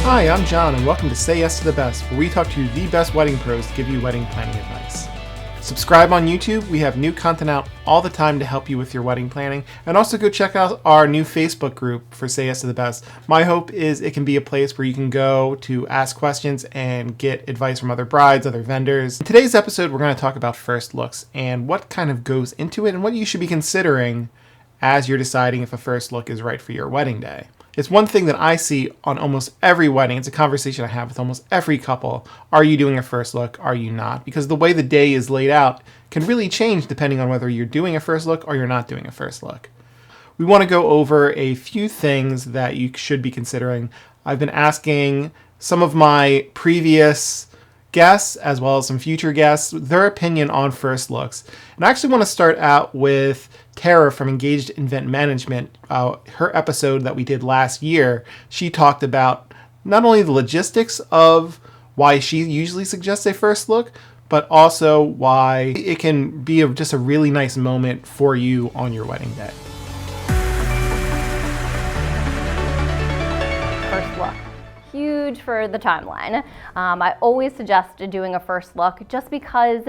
Hi, I'm John, and welcome to Say Yes to the Best, where we talk to the best wedding pros to give you wedding planning advice. Subscribe on YouTube. We have new content out all the time to help you with your wedding planning. And also go check out our new Facebook group for Say Yes to the Best. My hope is it can be a place where you can go to ask questions and get advice from other brides, other vendors. In today's episode, we're going to talk about first looks and what kind of goes into it and what you should be considering as you're deciding if a first look is right for your wedding day. It's one thing that I see on almost every wedding. It's a conversation I have with almost every couple. Are you doing a first look? Are you not? Because the way the day is laid out can really change depending on whether you're doing a first look or you're not doing a first look. We want to go over a few things that you should be considering. I've been asking some of my previous guests as well as some future guests their opinion on first looks. And I actually want to start out with Tara from Engaged Event Management. Her episode that we did last year, she talked about not only the logistics of why she usually suggests a first look, but also why it can be just a really nice moment for you on your wedding day. First look. Huge for the timeline. I always suggest doing a first look just because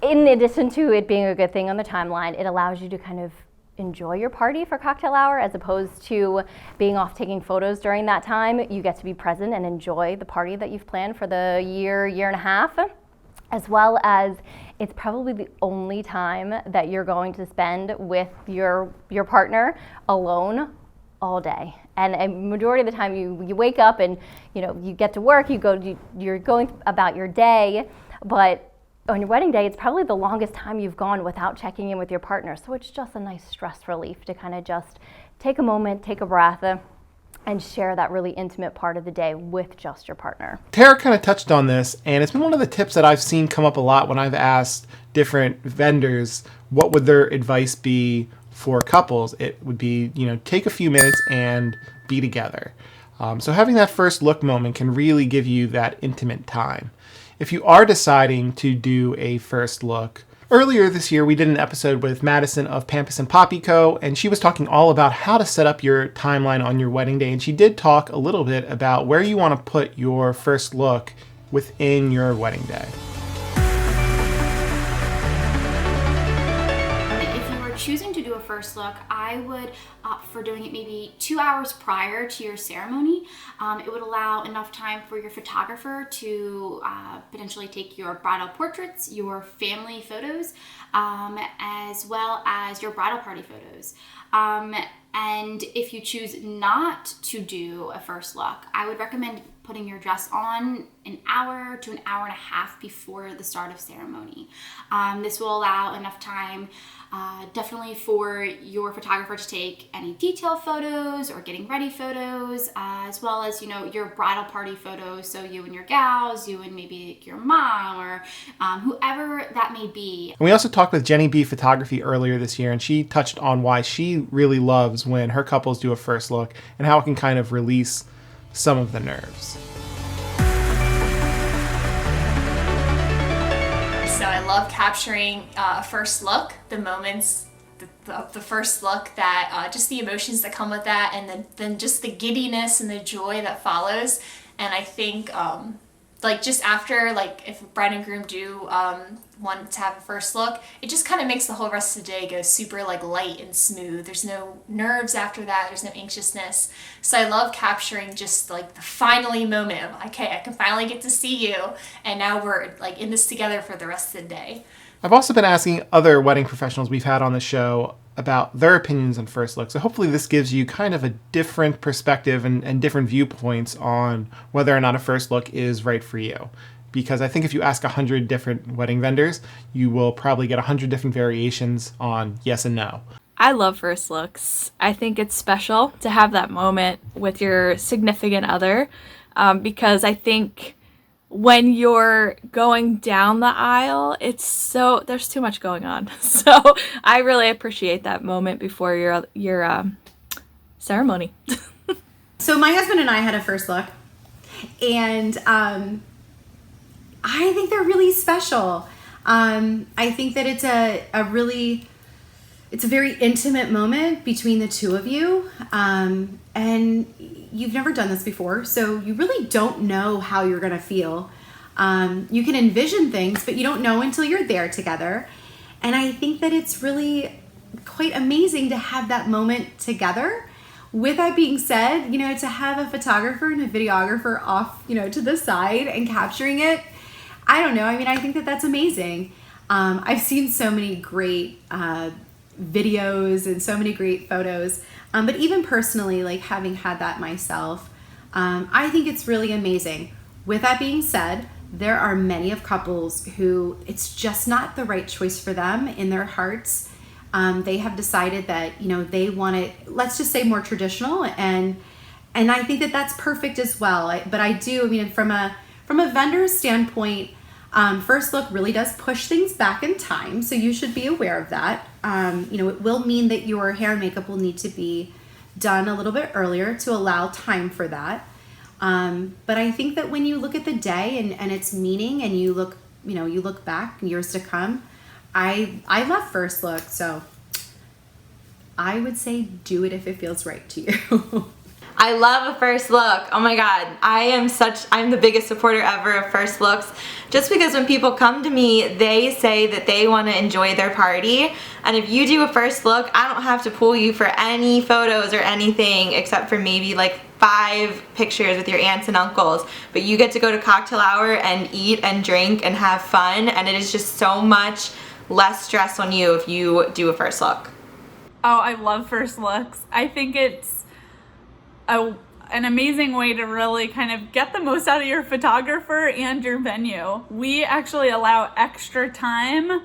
in addition to it being a good thing on the timeline, it allows you to kind of enjoy your party for cocktail hour as opposed to being off taking photos during that time. You get to be present and enjoy the party that you've planned for the year and a half, as well as it's probably the only time that you're going to spend with your partner alone all day. And a majority of the time you wake up and you get to work, you're going about your day, but on your wedding day, it's probably the longest time you've gone without checking in with your partner. So it's just a nice stress relief to kind of just take a moment, take a breath, and share that really intimate part of the day with just your partner. Tara kind of touched on this, and it's been one of the tips that I've seen come up a lot when I've asked different vendors what would their advice be for couples. It would be, take a few minutes and be together. So having that first look moment can really give you that intimate time. If you are deciding to do a first look, earlier this year we did an episode with Madison of Pampas and Poppy Co., and she was talking all about how to set up your timeline on your wedding day, and she did talk a little bit about where you want to put your first look within your wedding day. Choosing to do a first look, I would opt for doing it maybe 2 hours prior to your ceremony. It would allow enough time for your photographer to potentially take your bridal portraits, your family photos, as well as your bridal party photos. And if you choose not to do a first look, I would recommend putting your dress on an hour to an hour and a half before the start of ceremony. This will allow enough time definitely for your photographer to take any detail photos or getting ready photos, as well as, your bridal party photos. So you and your gals, you and maybe your mom or whoever that may be. And we also talked with Jenny B Photography earlier this year, and she touched on why she really loves when her couples do a first look and how it can kind of release some of the nerves. So I love capturing a first look, the moments of the first look, that just the emotions that come with that, and then just the giddiness and the joy that follows. And I think just after, if bride and groom do want to have a first look, it just kind of makes the whole rest of the day go super light and smooth. There's no nerves after that. There's no anxiousness. So I love capturing just the finally moment of, okay, I can finally get to see you, and now we're in this together for the rest of the day. I've also been asking other wedding professionals we've had on the show about their opinions on first look. So hopefully this gives you kind of a different perspective and different viewpoints on whether or not a first look is right for you. Because I think if you ask 100 different wedding vendors, you will probably get 100 different variations on yes and no. I love first looks. I think it's special to have that moment with your significant other, because I think when you're going down the aisle, there's too much going on. So I really appreciate that moment before your ceremony. So my husband and I had a first look, and I think they're really special. I think that it's a really it's a very intimate moment between the two of you. And you've never done this before, so you really don't know how you're going to feel. You can envision things, but you don't know until you're there together. And I think that it's really quite amazing to have that moment together. With that being said, to have a photographer and a videographer off, to the side and capturing it, I don't know. I mean, I think that that's amazing. I've seen so many great videos and so many great photos. But even personally, like having had that myself, I think it's really amazing. With that being said, there are many of couples who it's just not the right choice for them in their hearts. They have decided that, they want it, let's just say, more traditional. And I think that that's perfect as well. But I do, from a vendor's standpoint, first look really does push things back in time. So you should be aware of that. It will mean that your hair and makeup will need to be done a little bit earlier to allow time for that. But I think that when you look at the day and its meaning, and you look back years to come, I love first look. So I would say do it if it feels right to you. I love a first look. Oh my God. I'm the biggest supporter ever of first looks, just because when people come to me, they say that they want to enjoy their party. And if you do a first look, I don't have to pull you for any photos or anything except for maybe like 5 pictures with your aunts and uncles. But you get to go to cocktail hour and eat and drink and have fun. And it is just so much less stress on you if you do a first look. Oh, I love first looks. I think it's an amazing way to really kind of get the most out of your photographer and your venue. We actually allow extra time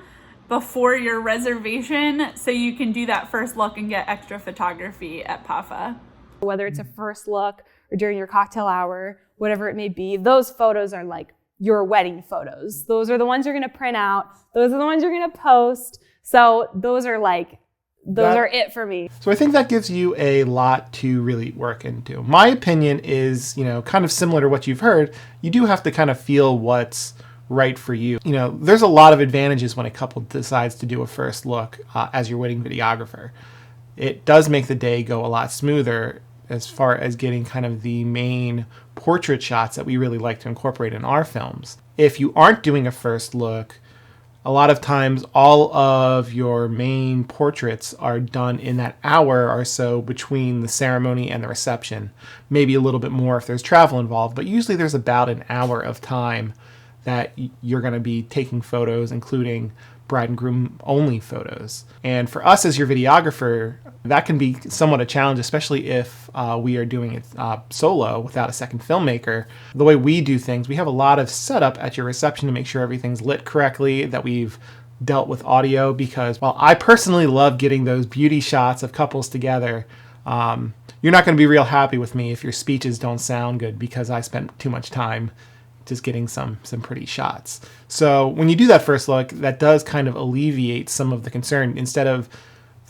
before your reservation so you can do that first look and get extra photography at PAFA. Whether it's a first look or during your cocktail hour, whatever it may be, those photos are like your wedding photos. Those are the ones you're gonna print out. Those are the ones you're gonna post. So those are it for me. So I think that gives you a lot to really work into. My opinion is, kind of similar to what you've heard. You do have to kind of feel what's right for you. There's a lot of advantages when a couple decides to do a first look as your wedding videographer. It does make the day go a lot smoother as far as getting kind of the main portrait shots that we really like to incorporate in our films. If you aren't doing a first look, a lot of times all of your main portraits are done in that hour or so between the ceremony and the reception. Maybe a little bit more if there's travel involved, but usually there's about an hour of time that you're going to be taking photos, including bride and groom only photos. And for us as your videographer, that can be somewhat a challenge, especially if we are doing it solo without a second filmmaker. The way we do things, we have a lot of setup at your reception to make sure everything's lit correctly, that we've dealt with audio, because while I personally love getting those beauty shots of couples together, you're not going to be real happy with me if your speeches don't sound good because I spent too much time just getting some pretty shots. So when you do that first look, that does kind of alleviate some of the concern. Instead of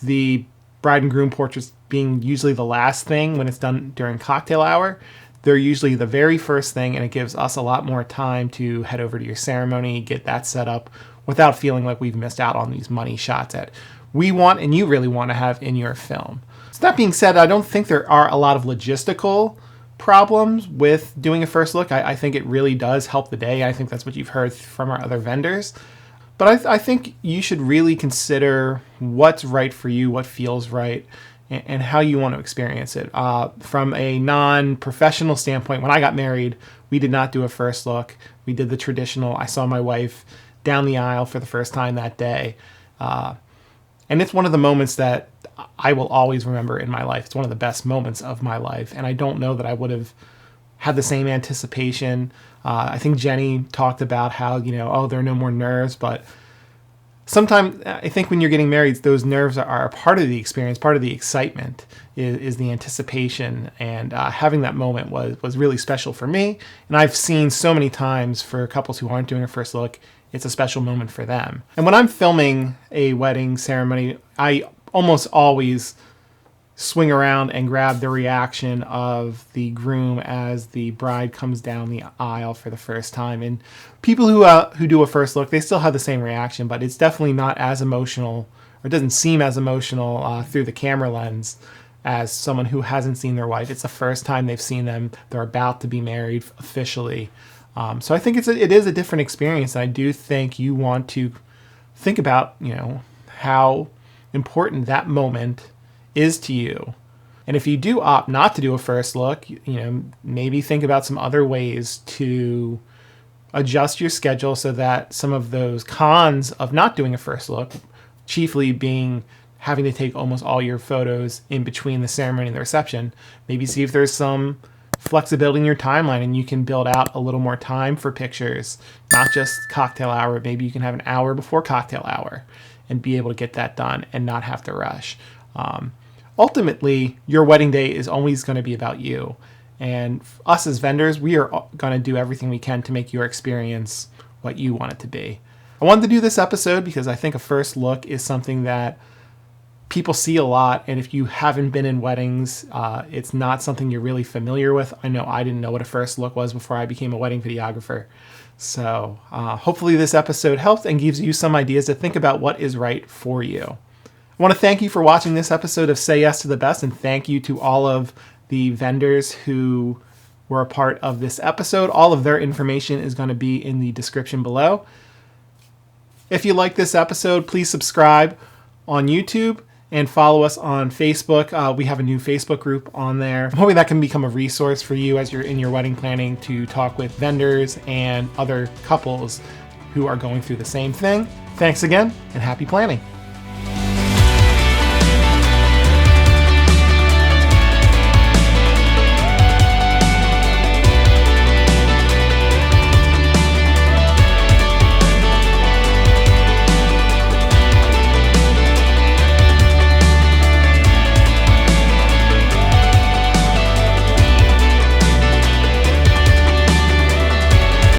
the bride and groom portraits being usually the last thing when it's done during cocktail hour, they're usually the very first thing, and it gives us a lot more time to head over to your ceremony, get that set up without feeling like we've missed out on these money shots that we want and you really want to have in your film. So that being said, I don't think there are a lot of logistical problems with doing a first look. I think it really does help the day. I think that's what you've heard from our other vendors. But I think you should really consider what's right for you, what feels right, and how you want to experience it. From a non-professional standpoint, when I got married, we did not do a first look. We did the traditional, I saw my wife down the aisle for the first time that day. And it's one of the moments that I will always remember in my life. It's one of the best moments of my life. And I don't know that I would have had the same anticipation. I think Jenny talked about how, there are no more nerves. But sometimes I think when you're getting married, those nerves are a part of the experience, part of the excitement is the anticipation. And having that moment was really special for me. And I've seen so many times for couples who aren't doing a first look, it's a special moment for them. And when I'm filming a wedding ceremony, I almost always swing around and grab the reaction of the groom as the bride comes down the aisle for the first time. And people who do a first look, they still have the same reaction, but it's definitely not as emotional or doesn't seem as emotional through the camera lens as someone who hasn't seen their wife. It's the first time they've seen them. They're about to be married officially. So I think it is a different experience. And I do think you want to think about, how important that moment is to you. And if you do opt not to do a first look, maybe think about some other ways to adjust your schedule so that some of those cons of not doing a first look, chiefly being having to take almost all your photos in between the ceremony and the reception, maybe see if there's some flexibility in your timeline and you can build out a little more time for pictures, not just cocktail hour. Maybe you can have an hour before cocktail hour and be able to get that done and not have to rush. Ultimately, your wedding day is always going to be about you. And us as vendors, we are going to do everything we can to make your experience what you want it to be. I wanted to do this episode because I think a first look is something that people see a lot. And if you haven't been in weddings, it's not something you're really familiar with. I know I didn't know what a first look was before I became a wedding videographer. So hopefully this episode helps and gives you some ideas to think about what is right for you. I want to thank you for watching this episode of Say Yes to the Best, and thank you to all of the vendors who were a part of this episode. All of their information is going to be in the description below. If you like this episode, please subscribe on YouTube and follow us on Facebook. We have a new Facebook group on there. I'm hoping that can become a resource for you as you're in your wedding planning to talk with vendors and other couples who are going through the same thing. Thanks again, and happy planning.